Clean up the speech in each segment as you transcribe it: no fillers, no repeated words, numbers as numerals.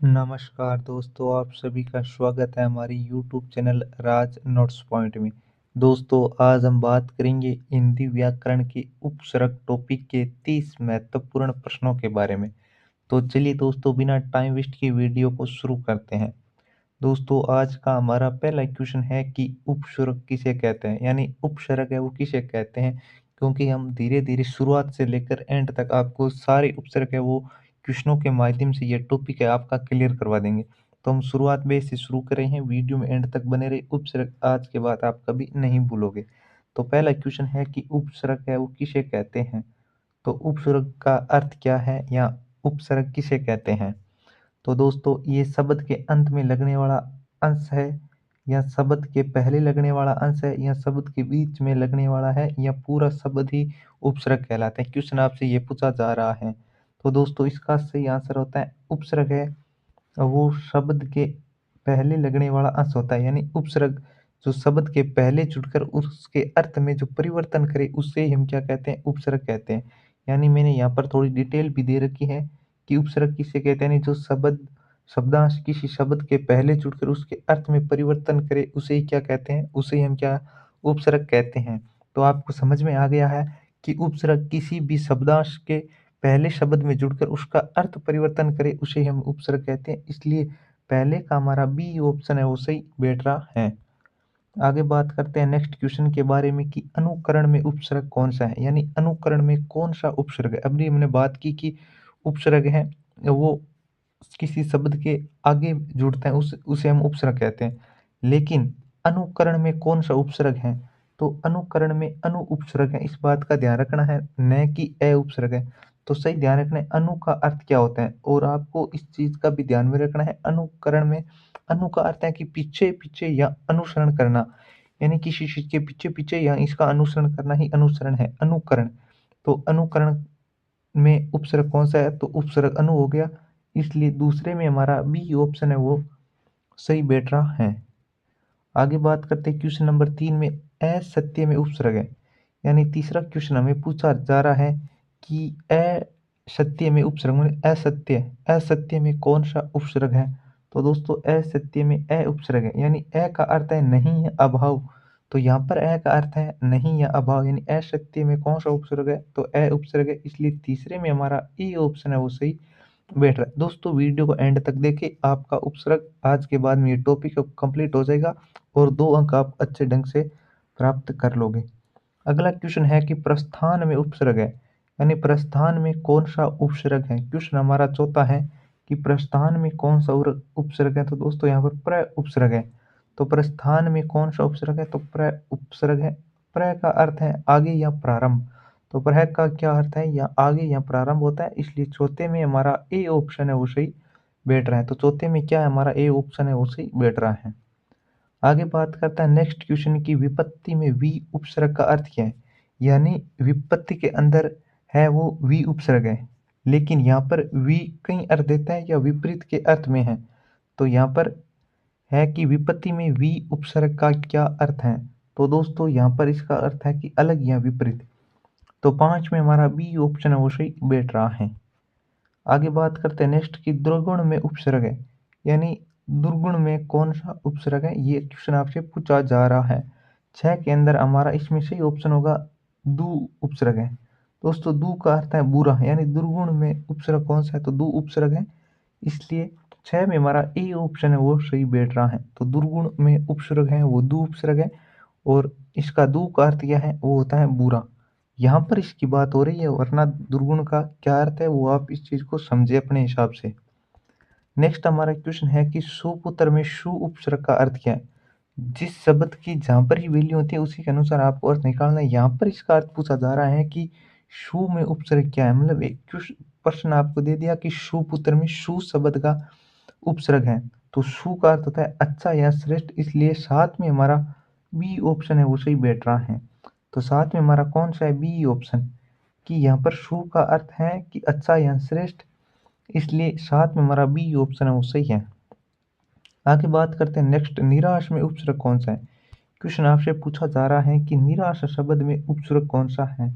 नमस्कार दोस्तों, आप सभी का स्वागत है हमारी यूट्यूब चैनल राज नोट्स पॉइंट में। दोस्तों, आज हम बात करेंगे हिंदी व्याकरण के उपसर्ग टॉपिक के 30 महत्वपूर्ण प्रश्नों के बारे में। तो चलिए दोस्तों, बिना टाइम वेस्ट किए वीडियो को शुरू करते हैं। दोस्तों, आज का हमारा पहला क्वेश्चन है कि उपसर्ग किसे कहते हैं, यानी उपसर्ग है वो किसे कहते हैं। क्योंकि हम धीरे धीरे शुरुआत से लेकर एंड तक आपको सारे उपसर्ग है वो क्वेश्चनों के माध्यम से ये टॉपिक है आपका क्लियर करवा देंगे। तो हम शुरुआत में से शुरू कर रहे हैं, वीडियो में एंड तक बने रहे। उपसर्ग आज के बाद आप कभी नहीं भूलोगे। तो पहला क्वेश्चन है कि उपसर्ग है वो किसे कहते हैं। तो उपसर्ग का अर्थ क्या है या उपसर्ग किसे कहते हैं। तो दोस्तों, ये शब्द के अंत में लगने वाला अंश है, या शब्द के पहले लगने वाला अंश है, या शब्द के बीच में लगने वाला है, या पूरा शब्द ही उपसर्ग कहलाता है। क्वेश्चन आपसे ये पूछा जा रहा है। तो दोस्तों, इसका सही आंसर होता है उपसर्ग है वो शब्द के पहले लगने वाला अंश होता है। यानी उपसर्ग जो शब्द के पहले जुड़कर उसके अर्थ में जो परिवर्तन करे उससे ही हम क्या कहते हैं, उपसर्ग कहते हैं। यानी मैंने यहाँ पर थोड़ी डिटेल भी दे रखी है कि उपसर्ग किसे कहते हैं। यानी जो शब्दांश किसी शब्द के पहले जुड़कर उसके अर्थ में परिवर्तन करे उसे ही क्या कहते हैं, उसे ही हम क्या उपसर्ग कहते हैं। तो आपको समझ में आ गया है कि उपसर्ग किसी भी शब्दांश के पहले शब्द में जुड़कर उसका अर्थ परिवर्तन करे उसे हम उपसर्ग कहते हैं। इसलिए पहले का हमारा बी ऑप्शन है वो सही बैठ रहा है। आगे बात करते हैं नेक्स्ट क्वेश्चन के बारे में कि अनुकरण में उपसर्ग कौन सा है, यानी अनुकरण में कौन सा उपसर्ग है। अभी हमने बात की कि उपसर्ग है वो किसी शब्द के आगे जुड़ता है उसे हम उपसर्ग कहते हैं। लेकिन अनुकरण में कौन सा उपसर्ग है। तो अनुकरण में अनु उपसर्ग है, इस बात का ध्यान रखना है, न कि ए उपसर्ग है। तो सही ध्यान रखना है अनु का अर्थ क्या होता है, और आपको इस चीज का भी ध्यान में रखना है। अनुकरण में अनु का अर्थ है कि पीछे पीछे या अनुसरण करना, यानी किसी चीज के पीछे पीछे या इसका अनुसरण करना ही अनुसरण है, अनुकरण। तो अनुकरण में उपसर्ग कौन सा है, तो उपसर्ग अनु हो गया। इसलिए दूसरे में हमारा बी ऑप्शन है वो सही बैठ रहा है। आगे बात करते हैं क्वेश्चन नंबर 3 में असत्य में उपसर्ग है। यानी तीसरा क्वेश्चन हमें पूछा जा रहा है कि असत्य में उपसर्ग में असत्य असत्य में कौन सा उपसर्ग है। तो दोस्तों, असत्य में अ उपसर्ग है, यानी अ का अर्थ है नहीं या अभाव। तो यहाँ पर अ का अर्थ है नहीं या अभाव, यानी असत्य में कौन सा उपसर्ग है, तो अ उपसर्ग है। इसलिए तीसरे में हमारा ई ऑप्शन है वो सही बैठ रहा है। दोस्तों, वीडियो को एंड तक देखें, आपका उपसर्ग आज के बाद में ये टॉपिक कंप्लीट हो जाएगा और 2 अंक आप अच्छे ढंग से प्राप्त कर लोगे। अगला क्वेश्चन है कि प्रस्थान में उपसर्ग है, यानी प्रस्थान में कौन सा उपसर्ग है। क्वेश्चन हमारा चौथा है कि प्रस्थान में कौन सा उपसर्ग है। तो दोस्तों, यहाँ पर प्र उपसर्ग है। तो प्रस्थान में कौन सा उपसर्ग है, तो प्र उपसर्ग है। प्र का अर्थ है आगे या प्रारंभ। तो प्र का क्या अर्थ है, या आगे या प्रारंभ होता है। इसलिए चौथे में हमारा ए ऑप्शन है वो सही बैठ रहा है। तो चौथे में क्या है, हमारा ए ऑप्शन है वो सही बैठ रहा है। आगे बात करता है नेक्स्ट क्वेश्चन की विपत्ति में वी उपसर्ग का अर्थ क्या है। यानी विपत्ति के अंदर है वो वी उपसर्ग है, लेकिन यहाँ पर वी कई अर्थ देता है या विपरीत के अर्थ में है। तो यहाँ पर है कि विपत्ति में वी उपसर्ग का क्या अर्थ है। तो दोस्तों, यहाँ पर इसका अर्थ है कि अलग या विपरीत। तो 5 में हमारा बी ऑप्शन है वो सही बैठ रहा है। आगे बात करते हैं नेक्स्ट की दुर्गुण में उपसर्ग है, यानी दुर्गुण में कौन सा उपसर्ग है, ये क्वेश्चन आपसे पूछा जा रहा है। 6 के अंदर हमारा इसमें सही ऑप्शन होगा दु उपसर्ग है। दोस्तों, दु का अर्थ है बुरा, यानी दुर्गुण में उपसर्ग कौन सा है, तो दु उपसर्ग है। इसलिए 6 में हमारा ए ऑप्शन है वो सही बैठ रहा है। तो दुर्गुण में उपसर्ग है वो दु उपसर्ग है, और इसका दु का अर्थ क्या है, वो होता है बुरा। यहाँ पर इसकी बात हो रही है, वरना दुर्गुण का क्या अर्थ है वो आप इस चीज को समझे अपने हिसाब से। नेक्स्ट हमारा क्वेश्चन है कि सुपुत्र में सु उपसर्ग का अर्थ क्या है। जिस शब्द की जहां पर ही वैल्यू होती है उसी के अनुसार आपको अर्थ निकालना है। यहाँ पर इसका अर्थ पूछा जा रहा है कि सु में उपसर्ग क्या है। मतलब एक प्रश्न आपको दे दिया कि सुपुत्र में सु शब्द का उपसर्ग है। तो सु का अर्थ होता है अच्छा या श्रेष्ठ, इसलिए साथ में हमारा बी ऑप्शन है वो सही बैठ रहा है। तो साथ में हमारा कौन सा है, बी ऑप्शन, कि यहाँ पर सु का अर्थ है कि अच्छा या श्रेष्ठ, इसलिए साथ में हमारा बी ऑप्शन है वो सही है। आगे बात करते हैं नेक्स्ट, निराश में उपसर्ग कौन सा है। क्वेश्चन आपसे पूछा जा रहा है कि निराश शब्द में उपसर्ग कौन सा है।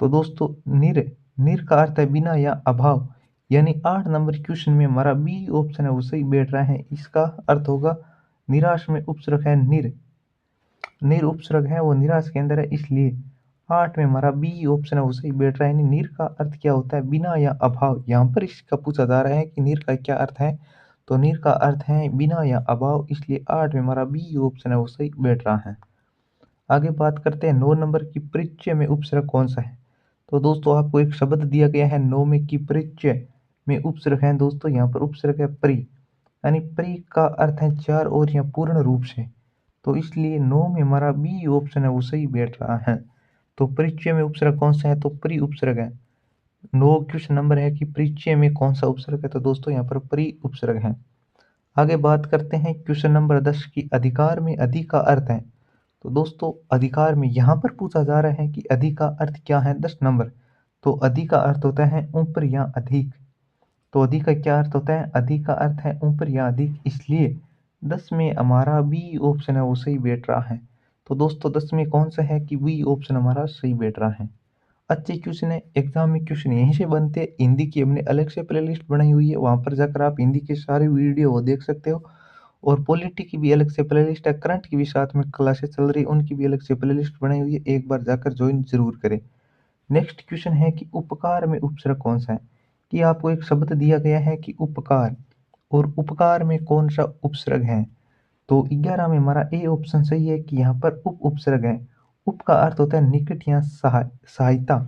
तो दोस्तों, निर निर का अर्थ है बिना या अभाव, यानी 8 नंबर क्वेश्चन में हमारा बी ऑप्शन है वो सही बैठ रहा है। इसका अर्थ होगा निराश में उपसर्ग है निर, निर उपसर्ग है वो निराश के अंदर है, इसलिए 8 में हमारा बी ऑप्शन है वो सही बैठ रहा है। यानी निर का अर्थ क्या होता है, बिना या अभाव। यहाँ पर इसका पूछा जा रहा है कि निर का क्या अर्थ है, तो निर का अर्थ है बिना या अभाव, इसलिए 8 में हमारा बी ऑप्शन है वो सही बैठ रहा है। आगे बात करते हैं 9 नंबर की, परिचय में उपसर्ग कौन सा है। तो दोस्तों आपको एक शब्द दिया गया है 9 में की परिचय में उपसर्ग है। दोस्तों यहाँ पर उपसर्ग है परि, यानी परि का अर्थ है चार और या पूर्ण रूप से, तो इसलिए 9 में हमारा बी ऑप्शन है वो सही बैठ रहा है। तो परिचय में उपसर्ग कौन सा है, तो परि उपसर्ग है। 9 क्वेश्चन नंबर है कि परिचय में कौन सा उपसर्ग है, तो दोस्तों यहाँ पर परि उपसर्ग है। आगे बात करते हैं क्वेश्चन नंबर 10 की, अधिकार में अधि का अर्थ है। तो दोस्तों अधिकार में यहाँ पर पूछा जा रहा है कि अधि का अर्थ क्या है। 10 नंबर, तो अधि का अर्थ होता है ऊपर या अधिक। तो अधि का क्या अर्थ होता है, अधि का अर्थ है ऊपर या अधिक, इसलिए 10 में हमारा बी ऑप्शन है वो सही बैठ रहा है। तो दोस्तों 10 में कौन सा है कि बी ऑप्शन हमारा सही बैठ रहा है। अच्छे क्वेश्चन है, एग्जाम में क्वेश्चन यहीं से बनते हैं। हिंदी की हमने अलग से प्लेलिस्ट बनाई हुई है, वहाँ पर जाकर आप हिंदी के सारे वीडियो वो देख सकते हो। और पॉलिटी की भी अलग से प्लेलिस्ट है, करंट की भी साथ में क्लासेस चल रही है, उनकी भी अलग से प्लेलिस्ट बनाई हुई है, एक बार जाकर ज्वाइन जरूर करें। नेक्स्ट क्वेश्चन है कि उपकार में उपसर्ग कौन सा है। कि आपको एक शब्द दिया गया है कि उपकार, और उपकार में कौन सा उपसर्ग है। तो 11 में हमारा ए ऑप्शन सही है कि यहाँ पर उप उपसर्ग है। उप का अर्थ होता है निकट या सहायता।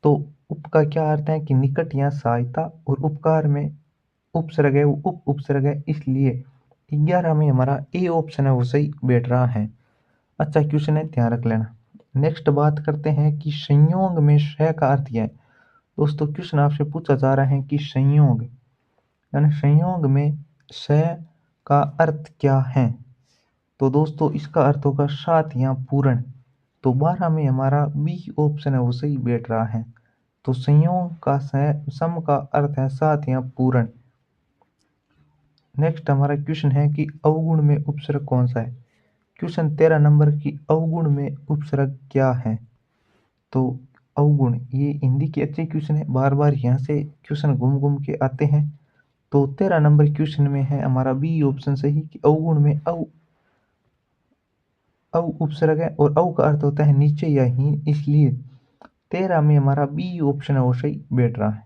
तो उप का क्या अर्थ है कि निकट या सहायता, और उपकार में उपसर्ग है वो उप उपसर्ग है, इसलिए 11 में हमारा ए ऑप्शन है वो सही बैठ रहा है। अच्छा क्वेश्चन है, ध्यान रख लेना। नेक्स्ट बात करते हैं कि संयोग में श का अर्थ क्या है। दोस्तों क्वेश्चन आपसे पूछा जा रहा है कि संयोग, यानी संयोग में श का अर्थ क्या है। तो दोस्तों इसका अर्थ होगा सात या पूर्ण। तो 12 में हमारा बी ऑप्शन है वो सही बैठ रहा है। तो संयोग का सम का अर्थ है सात या पूर्ण। नेक्स्ट हमारा क्वेश्चन है कि अवगुण में उपसर्ग कौन सा है। क्वेश्चन 13 नंबर की, अवगुण में उपसर्ग क्या है। तो अवगुण, ये हिंदी के अच्छे क्वेश्चन है, बार बार यहाँ से क्वेश्चन घूम घूम के आते हैं। तो 13 नंबर क्वेश्चन में है हमारा बी ऑप्शन सही कि अवगुण में अव उपसर्ग है, और अव का अर्थ होता है नीचे या हीन, इसलिए 13 में हमारा बी ऑप्शन है वो सही बैठ रहा है।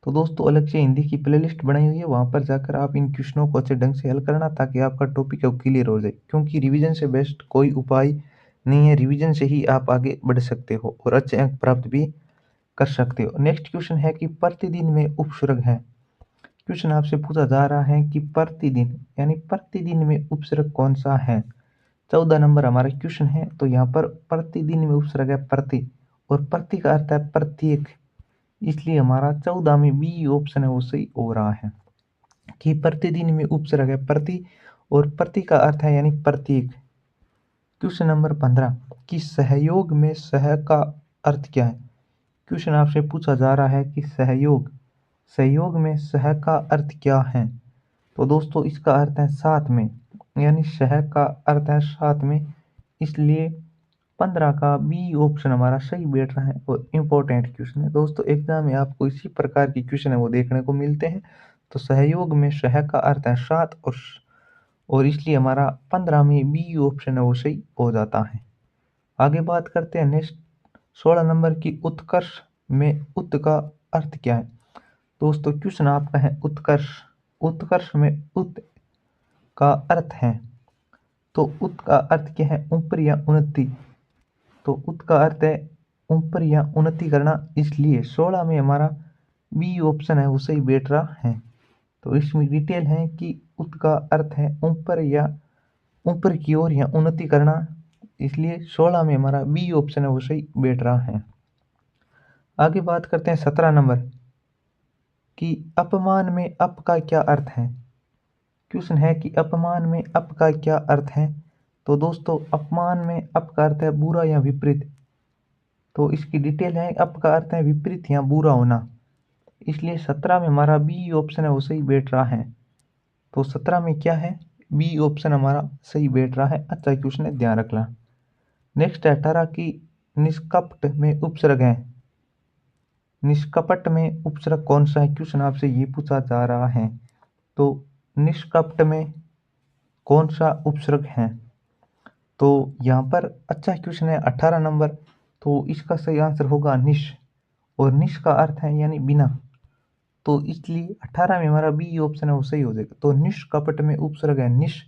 तो दोस्तों अलग से हिंदी की प्लेलिस्ट बनाई हुई है, वहाँ पर जाकर आप इन क्वेश्चनों को अच्छे ढंग से हल करना, ताकि आपका टॉपिक है वो क्लियर हो जाए। क्योंकि रिवीजन से बेस्ट कोई उपाय नहीं है, रिवीजन से ही आप आगे बढ़ सकते हो और अच्छे अंक प्राप्त भी कर सकते हो। नेक्स्ट क्वेश्चन है कि प्रतिदिन में उपसर्ग है। क्वेश्चन आपसे पूछा जा रहा है कि प्रतिदिन, यानी प्रतिदिन में उपसर्ग कौन सा है। 14 नंबर हमारा क्वेश्चन है। तो यहाँ पर प्रतिदिन में उपसर्ग है प्रति, और प्रति का अर्थ है प्रत्येक, इसलिए हमारा 14 में बी ऑप्शन है वो सही हो रहा है कि प्रतिदिन में उपसर्ग है प्रति, और प्रति का अर्थ है यानी प्रत्येक। क्वेश्चन नंबर 15 कि सहयोग में सह का अर्थ क्या है। क्वेश्चन आपसे पूछा जा रहा है कि सहयोग, सहयोग में सह का अर्थ क्या है। तो दोस्तों इसका अर्थ है साथ में, यानी सह का अर्थ है साथ में, इसलिए 15 का बी ऑप्शन हमारा सही बैठ रहा है और इम्पोर्टेंट क्वेश्चन है। दोस्तों एग्जाम में आपको इसी प्रकार के क्वेश्चन है वो देखने को मिलते हैं। तो सहयोग में सह का अर्थ है साथ, और इसलिए हमारा 15 में बी ऑप्शन है वो सही हो जाता है। आगे बात करते हैं नेक्स्ट 16 नंबर की, उत्कर्ष में उत का अर्थ क्या है। दोस्तों क्वेश्चन आपका है उत्कर्ष, उत्कर्ष में उत का अर्थ है। तो उत का अर्थ क्या है, ऊपर या उन्नति। तो उत का अर्थ है ऊपर या उन्नति करना, इसलिए 16 में हमारा बी ऑप्शन है वो सही बैठ रहा है। तो इसमें डिटेल है कि उत का अर्थ है ऊपर या ऊपर की ओर या उन्नति करना, इसलिए 16 में हमारा बी ऑप्शन है वो सही बैठ रहा है। आगे बात करते हैं 17 नंबर कि अपमान में अप का क्या अर्थ है। क्वेश्चन है कि अपमान में अप का क्या अर्थ है। तो दोस्तों अपमान में अप का अर्थ है बुरा या विपरीत। तो इसकी डिटेल है, अप का अर्थ है विपरीत या बुरा होना, इसलिए 17 में हमारा बी ऑप्शन है वो सही बैठ रहा है। तो 17 में क्या है, बी ऑप्शन हमारा सही बैठ रहा है। अच्छा क्वेश्चन है, ध्यान रखना। नेक्स्ट है 18 की, निष्कपट में उपसर्ग है। निष्कपट में उपसर्ग कौन सा है? क्वेश्चन आपसे ये पूछा जा रहा है। तो निष्कपट में कौन सा उपसर्ग है? तो यहाँ पर अच्छा क्वेश्चन है 18 नंबर। तो इसका सही आंसर होगा निश, और निश का अर्थ है यानी बिना। तो इसलिए 18 में हमारा बी ऑप्शन है वो सही हो जाएगा। तो निष्कपट में उपसर्ग है निश,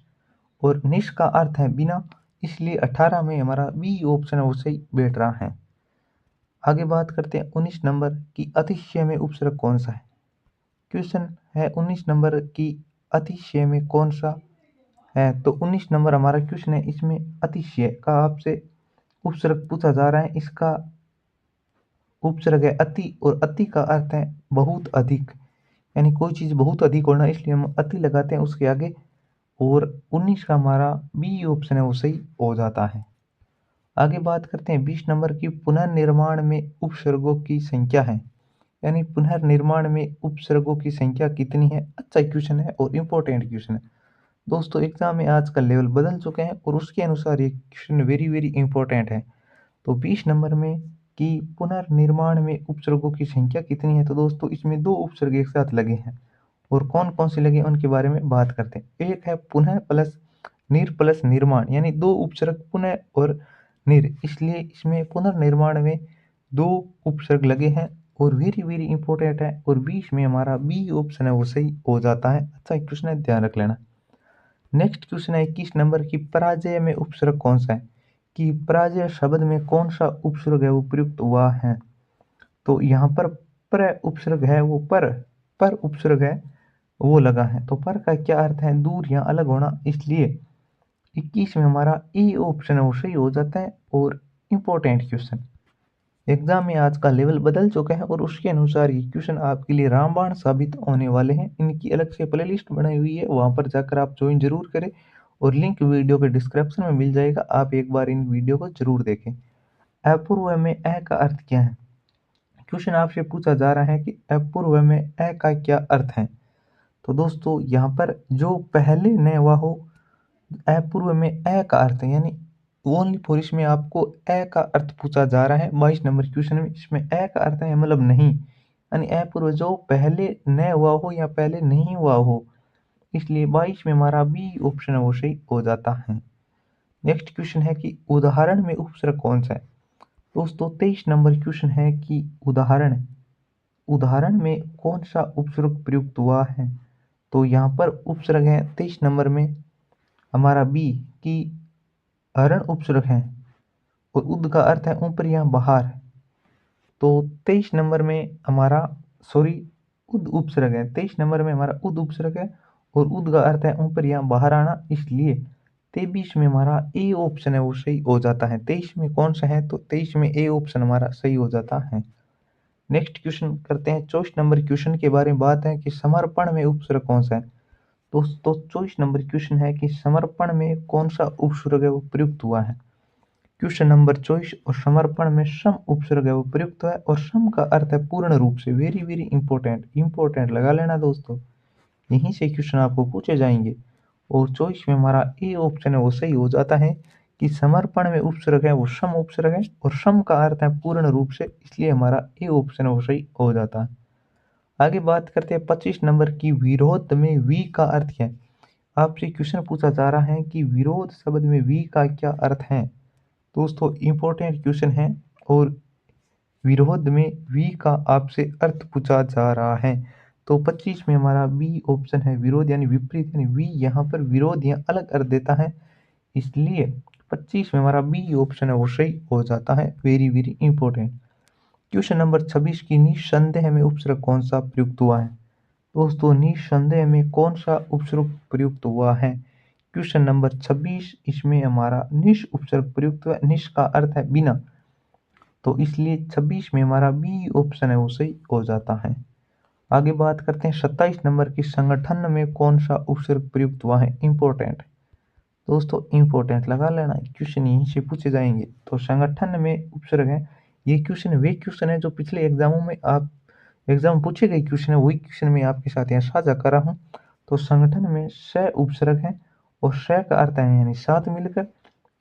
और निश का अर्थ है बिना, इसलिए 18 में हमारा बी ऑप्शन है वो सही बैठ रहा है। आगे बात करते हैं 19 नंबर की अतिशय में उपसर्ग कौन सा है? क्वेश्चन है 19 नंबर की अतिशय में कौन सा है? तो 19 नंबर हमारा क्वेश्चन है, इसमें अतिशय का आपसे उपसर्ग पूछा जा रहा है। इसका उपसर्ग है अति, और अति का अर्थ है बहुत अधिक, यानी कोई चीज़ बहुत अधिक होना, इसलिए हम अति लगाते हैं उसके आगे, और 19 का हमारा बी ऑप्शन है वो सही हो जाता है। आगे बात करते हैं 20 नंबर की पुनर्निर्माण में उपसर्गों की संख्या है, यानी पुनर्निर्माण में उपसर्गों की संख्या कितनी है? अच्छा क्वेश्चन है और इम्पोर्टेंट क्वेश्चन है। दोस्तों एग्जाम में आज का लेवल बदल चुके हैं और उसके अनुसार ये क्वेश्चन वेरी वेरी इंपॉर्टेंट है। तो 20 नंबर में कि पुनर्निर्माण में उपसर्गों की संख्या कितनी है? तो दोस्तों इसमें दो उपसर्ग एक साथ लगे हैं, और कौन कौन से लगे उनके बारे में बात करते हैं। एक है पुनः प्लस निर प्लस निर्माण, यानी दो उपसर्ग पुनः और निर, इसलिए इसमें पुनर्निर्माण में दो उपसर्ग लगे हैं और वेरी वेरी इंपॉर्टेंट है, और 20 में हमारा बी ऑप्शन है वो सही हो जाता है। अच्छा क्वेश्चन है, ध्यान रख लेना। नेक्स्ट क्वेश्चन है 21 नंबर की पराजय में उपसर्ग कौन सा है? कि पराजय शब्द में कौन सा उपसर्ग है वो प्रयुक्त हुआ है? तो यहाँ पर उपसर्ग है वो पर उपसर्ग है वो लगा है। तो पर का क्या अर्थ है? दूर या अलग होना, इसलिए 21 में हमारा ए ऑप्शन है वो सही हो जाता है। और इम्पोर्टेंट क्वेश्चन, एग्जाम में आज का लेवल बदल चुका है और उसके अनुसार ये क्वेश्चन आपके लिए रामबाण साबित होने वाले हैं। इनकी अलग से प्लेलिस्ट बनाई हुई है, वहां पर जाकर आप ज्वाइन जरूर करें, और लिंक वीडियो के डिस्क्रिप्शन में मिल जाएगा। आप एक बार इन वीडियो को जरूर देखें। अपूर्व में अ का अर्थ क्या है? क्वेश्चन आपसे पूछा जा रहा है कि अपूर्व में अ का क्या अर्थ है? तो दोस्तों यहाँ पर जो पहले न हुआ हो, अपूर्व में अ का अर्थ है, यानी ओनली फॉर इसमें आपको अ का अर्थ पूछा जा रहा है 22 नंबर क्वेश्चन में। इसमें अ का अर्थ है मतलब नहीं, यानी अपूर्व जो पहले न हुआ हो या पहले नहीं हुआ हो, इसलिए 22 में हमारा बी ऑप्शन है वो सही हो जाता है। नेक्स्ट क्वेश्चन है कि उदाहरण में उपसर्ग कौन सा है? दोस्तों 23 नंबर क्वेश्चन है कि उदाहरण उदाहरण में कौन सा उपसर्ग प्रयुक्त हुआ है? तो यहाँ पर उपसर्ग है 23 नंबर में हमारा बी की हरण उपसर्ग है, और उद का अर्थ है ऊपर या बाहर। तो 23 नंबर में हमारा सॉरी उद उपसर्ग है, 23 नंबर में हमारा उद उपसर्ग है, और उद का अर्थ है ऊपर या बाहर आना, इसलिए 23 में हमारा ए ऑप्शन है वो सही हो जाता है। 23 में कौन सा है? तो 23 में ए ऑप्शन हमारा सही हो जाता है। नेक्स्ट क्वेश्चन करते हैं 24 नंबर क्वेश्चन के बारे में बात है कि समर्पण में उपसर्ग कौन सा है? दोस्तों 24 नंबर क्वेश्चन है कि समर्पण में कौन सा उपसर्ग है वो प्रयुक्त हुआ है? क्वेश्चन नंबर 24, और समर्पण में सम उपसर्ग है वो प्रयुक्त है, और सम का अर्थ है पूर्ण रूप से। वेरी वेरी इंपॉर्टेंट इंपॉर्टेंट लगा लेना दोस्तों, यहीं से क्वेश्चन आपको पूछे जाएंगे। और 24 में हमारा ए ऑप्शन है वो सही हो जाता है कि समर्पण में उपसर्ग है वो सम उपसर्ग है, और सम का अर्थ है पूर्ण रूप से, इसलिए हमारा ए ऑप्शन है वो सही हो जाता है। आगे बात करते हैं 25 नंबर की विरोध में वी का अर्थ क्या है? आपसे क्वेश्चन पूछा जा रहा है कि विरोध शब्द में वी का क्या अर्थ है? दोस्तों इंपॉर्टेंट क्वेश्चन है, और विरोध में वी का आपसे अर्थ पूछा जा रहा है। तो 25 में हमारा बी ऑप्शन है विरोध, यानी विपरीत, यानी वी यहाँ पर विरोध या अलग अर्थ देता है, इसलिए 25 में हमारा बी ऑप्शन है वो सही हो जाता है। Very very important. Question number 26 की निस्संदेह में उपसर्ग कौन सा प्रयुक्त हुआ है? दोस्तों निस्संदेह में कौन सा उपसर्ग प्रयुक्त हुआ है? क्वेश्चन नंबर 26, इसमें हमारा निश उपसर्ग प्रयुक्त हुआ है। निश का अर्थ है बिना, तो इसलिए 26 में हमारा बी ऑप्शन है वो सही हो जाता है। आगे बात करते हैं 27 नंबर की संगठन में कौन सा उपसर्ग प्रयुक्त हुआ है? इंपॉर्टेंट दोस्तों इंपॉर्टेंट लगा लेना, क्वेश्चन यहीं से पूछे जाएंगे। तो संगठन में उपसर्ग है, ये क्वेश्चन वे क्वेश्चन है जो पिछले एग्जामों में आप एग्जाम पूछे गए क्वेश्चन है, वही क्वेश्चन मैं आपके साथ यहाँ साझा कर रहा हूँ। तो संगठन में स उपसर्ग है, और स का अर्थ है यानी साथ मिलकर,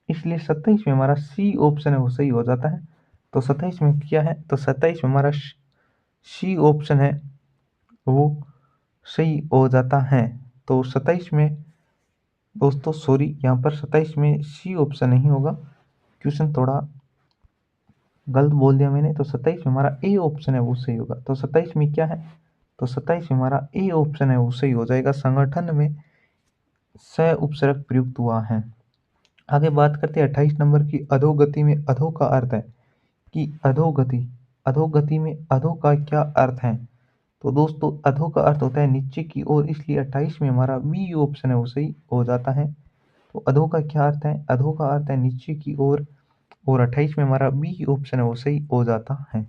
इसलिए 27 में हमारा सी ऑप्शन है वो सही हो जाता है। तो 27 में क्या है? तो 27 में हमारा सी ऑप्शन है वो सही हो जाता है। तो 27 में दोस्तों सॉरी, यहाँ पर 27 में सी ऑप्शन नहीं होगा, क्वेश्चन थोड़ा गलत बोल दिया मैंने। तो 27 में हमारा ए ऑप्शन है वो सही होगा। तो 27 में क्या है, तो 27 में हमारा ए ऑप्शन है वो सही हो जाएगा। संगठन में स उपसर्ग प्रयुक्त हुआ है। आगे बात करते हैं 28 नंबर की। अधोगति में अधो का अर्थ है कि अधोगति, अधोगति में अधो का क्या अर्थ है। तो दोस्तों अधो का अर्थ होता है नीचे की ओर, इसलिए 28 में हमारा बी ऑप्शन है वो सही हो जाता है। तो अधो का क्या अर्थ है, अधो का अर्थ है नीचे की ओर, और 28 में हमारा बी ऑप्शन है वो सही हो जाता है।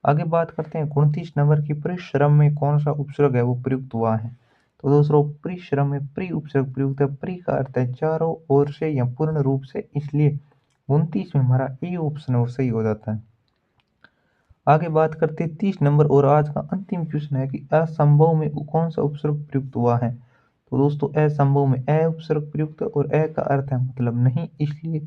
आगे बात करते हैं 29 नंबर की। परिश्रम में कौन सा उपसर्ग है वो प्रयुक्त हुआ है। तो दोस्तों परिश्रम में प्री उपसर्ग प्रयुक्त है। प्री का अर्थ है चारों ओर से या पूर्ण रूप से, इसलिए 29 में हमारा ए ऑप्शन है वो सही हो जाता है। आगे बात करते हैं 30 नंबर और आज का अंतिम क्वेश्चन है कि असंभव में कौन सा उपसर्ग प्रयुक्त हुआ है। तो दोस्तों असंभव में अ उपसर्ग प्रयुक्त है, और अ का अर्थ है मतलब नहीं, इसलिए